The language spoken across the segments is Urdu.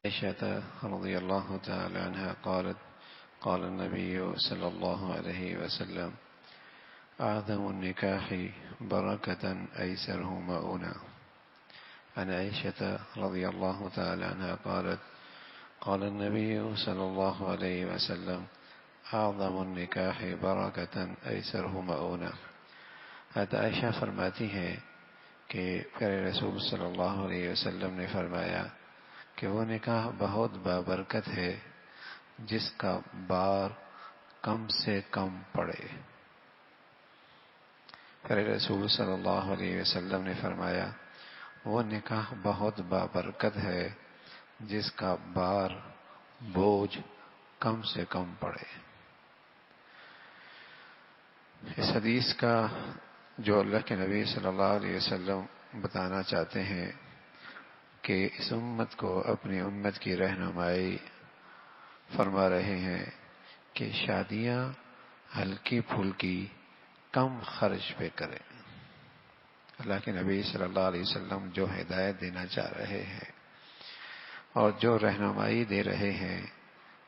عائشة رضي الله تعالى عنها قالت قال النبي صلى الله عليه وسلم أعظم النكاح بركة أيسره مؤونة. عن عائشة رضي الله تعالى عنها قالت قال النبي صلى الله عليه وسلم أعظم النكاح بركة أيسره مؤونة. حضرت عائشہ فرماتی ہیں کہ پیارے رسول صلی اللہ علیہ وسلم نے فرمایا کہ وہ نکاح بہت بابرکت ہے جس کا بار کم سے کم پڑے۔ پیارے رسول صلی اللہ علیہ وسلم نے فرمایا وہ نکاح بہت بابرکت ہے جس کا بار بوجھ کم سے کم پڑے۔ اس حدیث کا جو اللہ کے نبی صلی اللہ علیہ وسلم بتانا چاہتے ہیں کہ اس امت کو اپنی امت کی رہنمائی فرما رہے ہیں کہ شادیاں ہلکی پھلکی کم خرچ پہ کریں۔ اللہ کے نبی صلی اللہ علیہ وسلم جو ہدایت دینا چاہ رہے ہیں اور جو رہنمائی دے رہے ہیں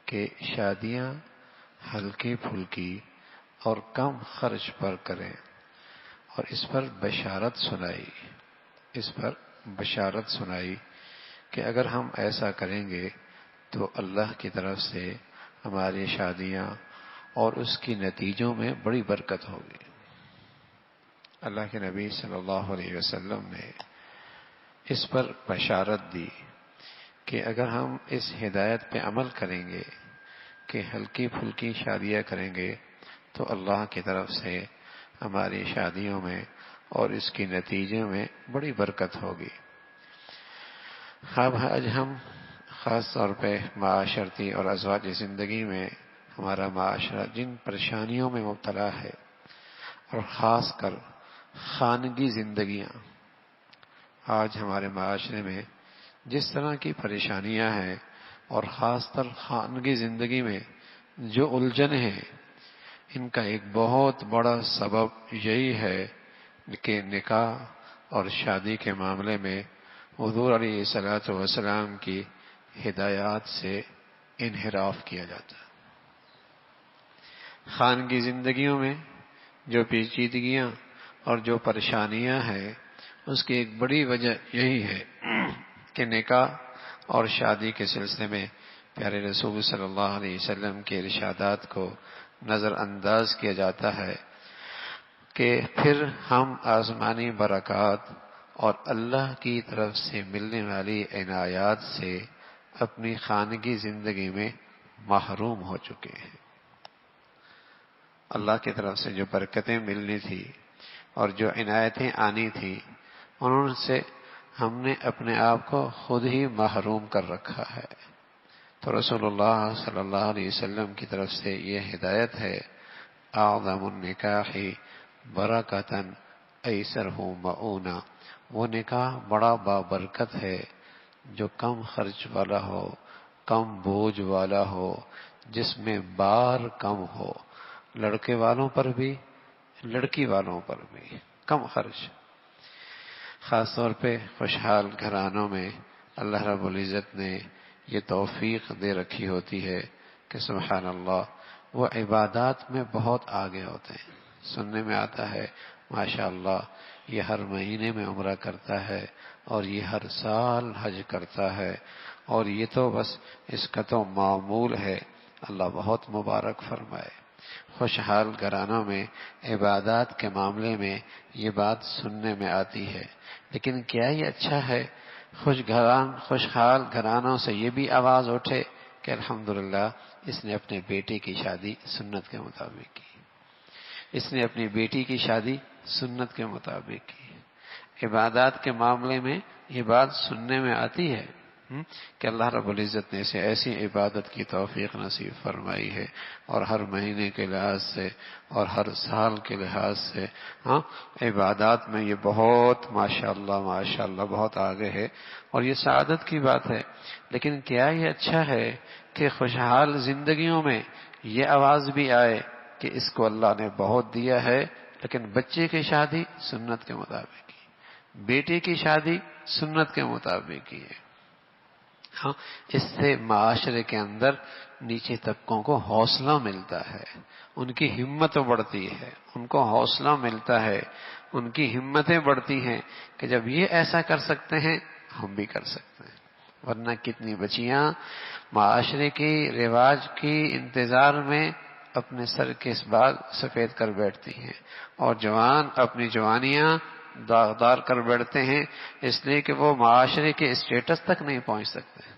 کہ شادیاں ہلکی پھلکی اور کم خرچ پر کریں، اور اس پر بشارت سنائی کہ اگر ہم ایسا کریں گے تو اللہ کی طرف سے ہماری شادیاں اور اس کی نتیجوں میں بڑی برکت ہوگی۔ اللہ کے نبی صلی اللہ علیہ وسلم نے اس پر بشارت دی کہ اگر ہم اس ہدایت پہ عمل کریں گے کہ ہلکی پھلکی شادیاں کریں گے تو اللہ کی طرف سے ہماری شادیوں میں اور اس کی نتیجے میں بڑی برکت ہوگی۔ اب آج ہم خاص طور پہ معاشرتی اور ازواجی زندگی میں ہمارا معاشرہ جن پریشانیوں میں مبتلا ہے، اور خاص کر خانگی زندگیاں، آج ہمارے معاشرے میں جس طرح کی پریشانیاں ہیں اور خاص طر خانگی زندگی میں جو الجھن ہیں، ان کا ایک بہت بڑا سبب یہی ہے کہ نکاح اور شادی کے معاملے میں حضور علیہ الصلوۃ والسلام کی ہدایات سے انحراف کیا جاتا ہے۔ خانگی زندگیوں میں جو پیچیدگیاں اور جو پریشانیاں ہیں، اس کی ایک بڑی وجہ یہی ہے کہ نکاح اور شادی کے سلسلے میں پیارے رسول صلی اللہ علیہ وسلم کے ارشادات کو نظر انداز کیا جاتا ہے کہ پھر ہم آسمانی برکات اور اللہ کی طرف سے ملنے والی عنایات سے اپنی خانگی زندگی میں محروم ہو چکے ہیں۔ اللہ کی طرف سے جو برکتیں ملنی تھی اور جو عنایتیں آنی تھی، انہوں سے ہم نے اپنے آپ کو خود ہی محروم کر رکھا ہے۔ تو رسول اللہ صلی اللہ علیہ وسلم کی طرف سے یہ ہدایت ہے، اعظم النکاح برکتاً ایسرہ مؤونہ، وہ نکاح بڑا بابرکت ہے جو کم خرچ والا ہو، کم بوجھ والا ہو، جس میں بار کم ہو، لڑکے والوں پر بھی لڑکی والوں پر بھی کم خرچ۔ خاص طور پہ خوشحال گھرانوں میں اللہ رب العزت نے یہ توفیق دے رکھی ہوتی ہے کہ سبحان اللہ وہ عبادات میں بہت آگے ہوتے ہیں۔ سننے میں آتا ہے ماشاء اللہ یہ ہر مہینے میں عمرہ کرتا ہے اور یہ ہر سال حج کرتا ہے، اور یہ تو بس اس کا تو معمول ہے۔ اللہ بہت مبارک فرمائے۔ خوشحال گھرانوں میں عبادات کے معاملے میں یہ بات سننے میں آتی ہے، لیکن کیا یہ اچھا ہے خوشحال گھرانوں سے یہ بھی آواز اٹھے کہ الحمدللہ اس نے اپنے بیٹے کی شادی سنت کے مطابق کی، اس نے اپنی بیٹی کی شادی سنت کے مطابق کی۔ عبادات کے معاملے میں یہ بات سننے میں آتی ہے کہ اللہ رب العزت نے اسے ایسی عبادت کی توفیق نصیب فرمائی ہے، اور ہر مہینے کے لحاظ سے اور ہر سال کے لحاظ سے عبادات میں یہ بہت ماشاءاللہ بہت آگے ہے، اور یہ سعادت کی بات ہے۔ لیکن کیا یہ اچھا ہے کہ خوشحال زندگیوں میں یہ آواز بھی آئے کہ اس کو اللہ نے بہت دیا ہے، لیکن بچے کی شادی سنت کے مطابق کی، بیٹے کی شادی سنت کے مطابق کی ہے۔ ہاں، اس سے معاشرے کے اندر نیچے طبقوں کو حوصلہ ملتا ہے، ان کی ہمت بڑھتی ہے، ان کو حوصلہ ملتا ہے، ان کی ہمتیں بڑھتی ہیں کہ جب یہ ایسا کر سکتے ہیں ہم بھی کر سکتے ہیں۔ ورنہ کتنی بچیاں معاشرے کی رواج کی انتظار میں اپنے سر کے اس بال سفید کر بیٹھتی ہیں، اور جوان اپنی جوانیاں داغدار کر بیٹھتے ہیں، اس لیے کہ وہ معاشرے کے اسٹیٹس تک نہیں پہنچ سکتے۔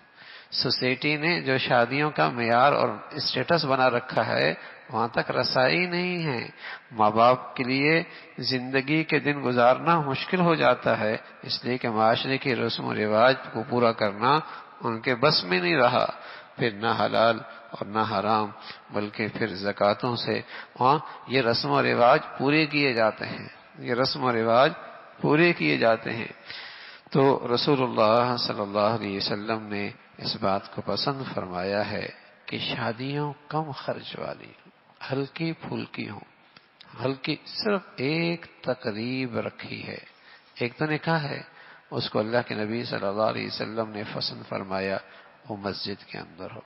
سوسائٹی نے جو شادیوں کا معیار اور اسٹیٹس بنا رکھا ہے وہاں تک رسائی نہیں ہے۔ ماں باپ کے لیے زندگی کے دن گزارنا مشکل ہو جاتا ہے، اس لیے کہ معاشرے کی رسم و رواج کو پورا کرنا ان کے بس میں نہیں رہا۔ پھر نہ حلال اور نہ حرام بلکہ پھر زکاتوں سے یہ رسم و رواج پورے کیے جاتے ہیں، یہ رسم و رواج پورے کیے جاتے ہیں۔ تو رسول اللہ صلی اللہ علیہ وسلم نے اس بات کو پسند فرمایا ہے کہ شادیوں کم خرچ والی، ہلکی پھلکی ہوں، ہلکی، صرف ایک تقریب رکھی ہے، ایک تو نکاح ہے، اس کو اللہ کے نبی صلی اللہ علیہ وسلم نے پسند فرمایا وہ مسجد کے اندر ہو،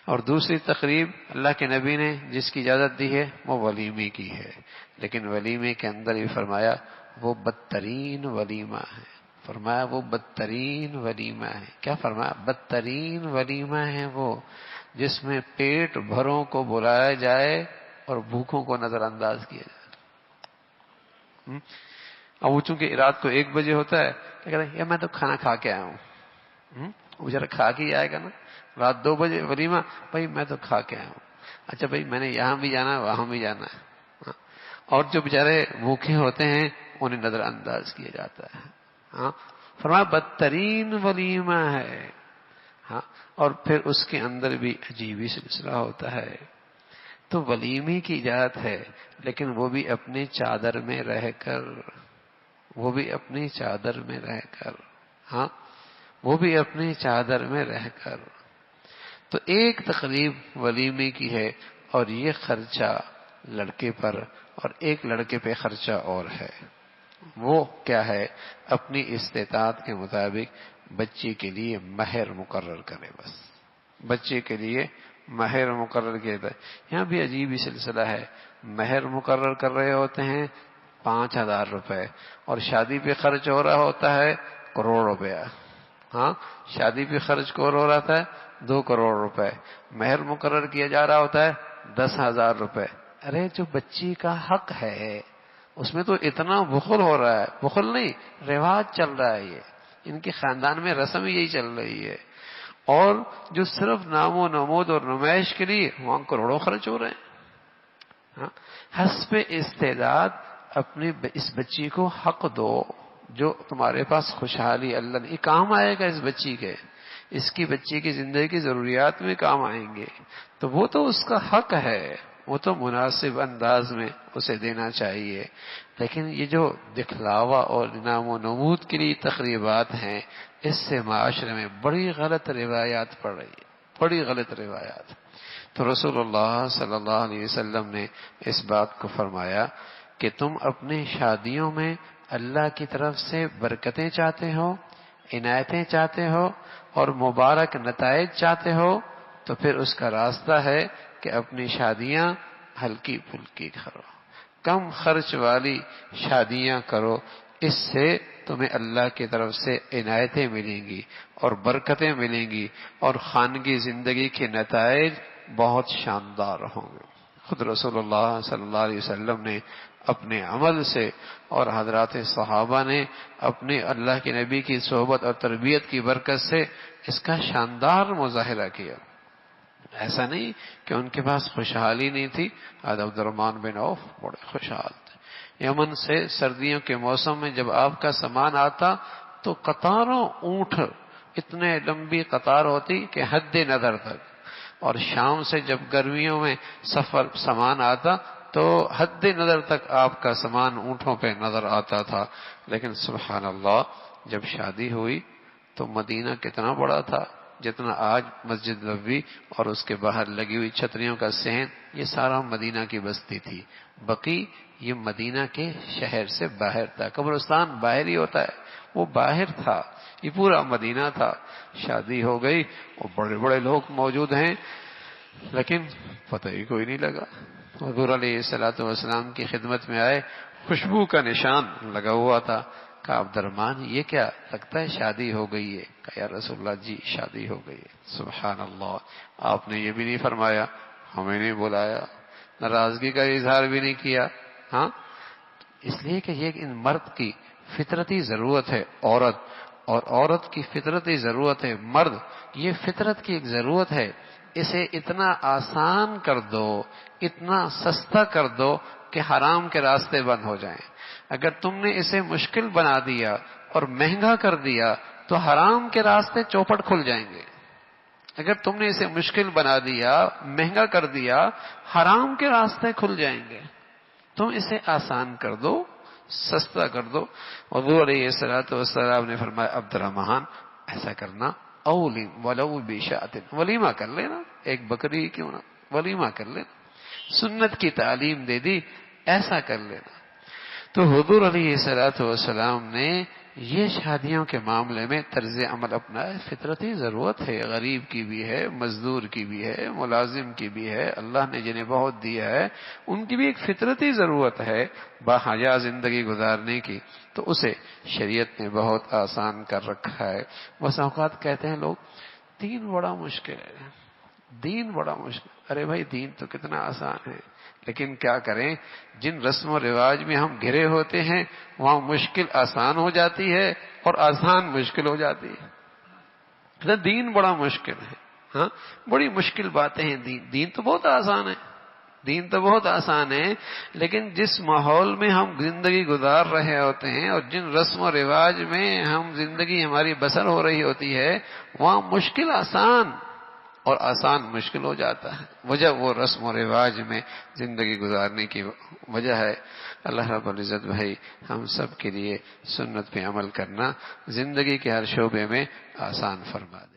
اور دوسری تقریب اللہ کے نبی نے جس کی اجازت دی ہے وہ ولیمے کی ہے، لیکن ولیمے کے اندر بھی فرمایا وہ بدترین ولیمہ ہے، فرمایا وہ بدترین ولیمہ ہے۔ کیا فرمایا؟ بدترین ولیمہ ہے وہ جس میں پیٹ بھروں کو بلایا جائے اور بھوکوں کو نظر انداز کیا جائے۔ اب وہ چونکہ رات کو 1 بجے ہوتا ہے، کیا کہتے ہیں، یہ میں تو کھانا کھا کے آیا ہوں، وہ ذرا کھا کے ہی آئے گا نا۔ رات 2 بجے ولیمہ، بھائی میں تو کھا کے آیا ہوں، اچھا بھائی میں نے یہاں بھی جانا ہے وہاں بھی جانا ہے، اور جو بیچارے بھوکے ہوتے ہیں انہیں نظر انداز کیا جاتا ہے۔ ہاں، فرمایا بدترین ولیمہ ہے۔ ہاں، اور پھر اس کے اندر بھی عجیب ہی سلسلہ ہوتا ہے۔ تو ولیمے کی اجازت ہے لیکن وہ بھی اپنی چادر میں رہ کر، وہ بھی اپنی چادر میں رہ کر، ہاں وہ بھی اپنی چادر میں رہ کر۔ تو ایک تقریب ولیمے کی ہے اور یہ خرچہ لڑکے پر، اور ایک لڑکے پہ خرچہ اور ہے، وہ کیا ہے؟ اپنی استطاعت کے مطابق بچے کے لیے مہر مقرر کرے، بس بچے کے لیے مہر مقرر کیا جاتا ہے۔ یہاں بھی عجیب ہی سلسلہ ہے، مہر مقرر کر رہے ہوتے ہیں 5,000 روپے، اور شادی پہ خرچ ہو رہا ہوتا ہے 1 کروڑ روپیہ۔ ہاں، شادی پہ خرچ ہو رہا تھا 2 کروڑ روپے، مہر مقرر کیا جا رہا ہوتا ہے 10,000 روپے۔ ارے جو بچی کا حق ہے اس میں تو اتنا بخل ہو رہا ہے، بخل نہیں، رواج چل رہا ہے، یہ ان کے خاندان میں رسم یہی چل رہی ہے، اور جو صرف نام و نمود اور نمائش کے لیے وہاں کروڑوں خرچ ہو رہے ہیں۔ حسب استعداد اپنی اس بچی کو حق دو، جو تمہارے پاس خوشحالی اللہ نے کام آئے گا، اس بچی کے، اس کی بچی کی زندگی کی ضروریات میں کام آئیں گے، تو وہ تو اس کا حق ہے، وہ تو مناسب انداز میں اسے دینا چاہیے۔ لیکن یہ جو دکھلاوا اور نام و نمود کے لیے تقریبات ہیں، اس سے معاشرے میں بڑی غلط روایات پڑ رہی ہے، بڑی غلط روایات۔ تو رسول اللہ صلی اللہ علیہ وسلم نے اس بات کو فرمایا کہ تم اپنی شادیوں میں اللہ کی طرف سے برکتیں چاہتے ہو، عنایتیں چاہتے ہو اور مبارک نتائج چاہتے ہو، تو پھر اس کا راستہ ہے کہ اپنی شادیاں ہلکی پھلکی کرو، کم خرچ والی شادیاں کرو، اس سے تمہیں اللہ کی طرف سے عنایتیں ملیں گی اور برکتیں ملیں گی، اور خانگی زندگی کے نتائج بہت شاندار ہوں گے۔ خود رسول اللہ صلی اللہ علیہ وسلم نے اپنے عمل سے اور حضرات صحابہ نے اپنے اللہ کے نبی کی صحبت اور تربیت کی برکت سے اس کا شاندار مظاہرہ کیا۔ ایسا نہیں کہ ان کے پاس خوشحالی نہیں تھی، عبد الرحمن بن عوف بڑے خوشحال تھے۔ یمن سے سردیوں کے موسم میں جب آپ کا سامان آتا تو قطاروں اونٹ، اتنے لمبی قطار ہوتی کہ حد نظر تک، اور شام سے جب گرمیوں میں سامان آتا تو حد نظر تک آپ کا سامان اونٹوں پہ نظر آتا تھا۔ لیکن سبحان اللہ، جب شادی ہوئی تو مدینہ کتنا بڑا تھا، جتنا آج مسجد نبوی اور اس کے باہر لگی ہوئی چھتریوں کا صحن، یہ سارا مدینہ کی بستی تھی۔ بقی یہ مدینہ کے شہر سے باہر تھا، قبرستان باہر ہی ہوتا ہے، وہ باہر تھا، یہ پورا مدینہ تھا۔ شادی ہو گئی اور بڑے بڑے لوگ موجود ہیں، لیکن پتہ ہی کوئی نہیں لگا۔ حضور علیہ الصلوۃ والسلام کی خدمت میں آئے، خوشبو کا نشان لگا ہوا تھا۔ کہا عبد الرحمن یہ کیا لگتا ہے شادی ہو گئی ہے؟ کہا یا رسول اللہ جی شادی ہو گئی ہے۔ سبحان اللہ، آپ نے یہ بھی نہیں فرمایا، ہمیں نہیں بلایا، ناراضگی کا اظہار بھی نہیں کیا۔ ہاں، اس لیے کہ یہ ان مرد کی فطرتی ضرورت ہے عورت، اور عورت کی فطرتی ضرورت ہے مرد، یہ فطرت کی ایک ضرورت ہے۔ اسے اتنا آسان کر دو، اتنا سستا کر دو کہ حرام کے راستے بند ہو جائیں۔ اگر تم نے اسے مشکل بنا دیا اور مہنگا کر دیا تو حرام کے راستے چوپٹ کھل جائیں گے۔ اگر تم نے اسے مشکل بنا دیا، مہنگا کر دیا، حرام کے راستے کھل جائیں گے۔ تم اسے آسان کر دو، سستا کر دو۔ حضور علیہ الصلوۃ والسلام نے فرمایا عبد الرحمن ایسا کرنا، اولم ولو بشاۃ، ولیمہ کر لینا، ایک بکری کیوں نہ، ولیمہ کر لینا، سنت کی تعلیم دے دی، ایسا کر لینا۔ تو حضور علیہ الصلوۃ والسلام نے یہ شادیوں کے معاملے میں طرز عمل اپنایا۔ فطرتی ضرورت ہے، غریب کی بھی ہے، مزدور کی بھی ہے، ملازم کی بھی ہے، اللہ نے جنہیں بہت دیا ہے ان کی بھی ایک فطرتی ضرورت ہے باحیا زندگی گزارنے کی، تو اسے شریعت نے بہت آسان کر رکھا ہے۔ بس اوقات کہتے ہیں لوگ دین بڑا مشکل ہے، دین بڑا مشکل۔ ارے بھائی دین تو کتنا آسان ہے، لیکن کیا کریں، جن رسم و رواج میں ہم گھرے ہوتے ہیں وہاں مشکل آسان ہو جاتی ہے اور آسان مشکل ہو جاتی ہے۔ دین بڑا مشکل ہے، ہاں بڑی مشکل باتیں ہیں۔ دین تو بہت آسان ہے، دین تو بہت آسان ہے، لیکن جس ماحول میں ہم زندگی گزار رہے ہوتے ہیں اور جن رسم و رواج میں ہم زندگی ہماری بسر ہو رہی ہوتی ہے وہاں مشکل آسان اور آسان مشکل ہو جاتا ہے۔ وجہ وہ رسم و رواج میں زندگی گزارنے کی وجہ ہے۔ اللہ رب العزت بھائی ہم سب کے لیے سنت پہ عمل کرنا زندگی کے ہر شعبے میں آسان فرما دے۔